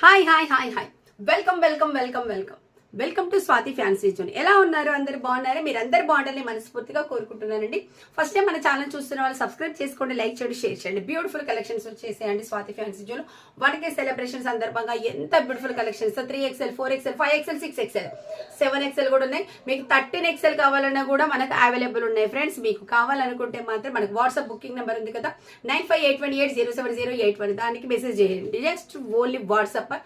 Hi hi hi hi welcome welcome welcome welcome welcome to Swathi fancy zone. ఎలా ఉన్నారు? అందరు బాగున్నారా? మీరు అందరు బాగుండాలని మనస్ఫూర్తిగా కోరుకుంటున్నానండి. ఫస్ట్ టైం మన ఛానల్ చూస్తున్న వాళ్ళు సబ్స్క్రైబ్ చేసుకోండి, లైక్ చేయండి, షేర్ చేయండి. బ్యూటిఫుల్ కలెక్షన్స్ వచ్చేసేయండి Swathi fancy zone. 1K celebration సందర్భంగా ఎంత beautiful collections 3XL 4XL 5XL 6XL 7XL కూడా ఉన్నాయి. మీకు 13XL కావాలన్నా కూడా మనకు అవైలబుల్ ఉన్నాయి ఫ్రెండ్స్. మీకు కావాలనుకుంటే మాత్రం మనకు వాట్సాప్ బుకింగ్ నెంబర్ ఉంది కదా, 9581807081. దానికి మెసేజ్ చేయండి, just only WhatsApp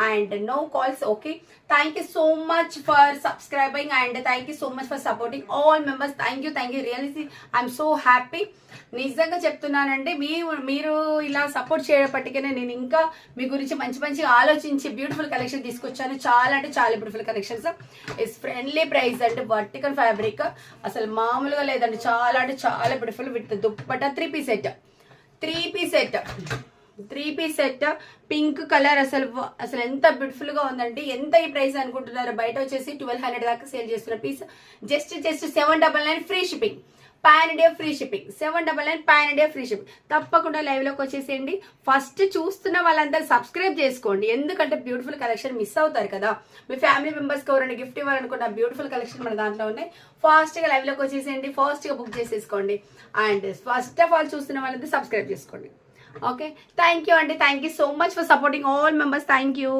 and no calls. Okay, thank you so much for subscribing and thank you so much for supporting all members. thank you really I'm so happy. నిజంగా చెప్తున్నానండి, మీరు ఇలా support చేయబట్టికనే నేను ఇంకా మీ గురించి మంచి మంచి ఆలోచించి బ్యూటిఫుల్ కలెక్షన్ తీసుకొచ్చాను. చాలా అంటే చాలా beautiful collections. It's friendly price అండి, వర్టికల్ ఫ్యాబ్రిక్ అసలు మామూలుగా లేదండి. చాలా అంటే చాలా beautiful with dupatta 3 piece set pink colour. అసలు ఎంత బ్యూటిఫుల్ గా ఉందండి. ఎంత ఈ ప్రైస్ అనుకుంటున్నారు? బయట వచ్చేసి 1200 దాకా సేల్ చేస్తున్న piece just 799 free shipping. Pan India free shipping. 799 pan India free shipping. తప్పకుండా లైవ్ లోకి వచ్చేసేయండి. ఫస్ట్ చూస్తున్న వాళ్ళందరూ సబ్స్క్రైబ్ చేసుకోండి, ఎందుకంటే బ్యూటిఫుల్ కలెక్షన్ మిస్ అవుతారు కదా. మీ ఫ్యామిలీ మెంబర్స్ కి ఎవరైనా గిఫ్ట్ ఇవ్వాలనుకున్న బ్యూటిఫుల్ కలెక్షన్ మన దాంట్లో ఉన్నాయి. ఫాస్ట్ గా లైవ్ లోకి వచ్చేసేయండి, ఫాస్ట్ గా బుక్ చేసేసుకోండి. అండ్ ఫస్ట్ ఆఫ్ ఆల్ చూస్తున్న వాళ్ళందరూ సబ్స్క్రైబ్ చేసుకోండి. Okay, thank you and thank you so much for supporting all members. Thank you.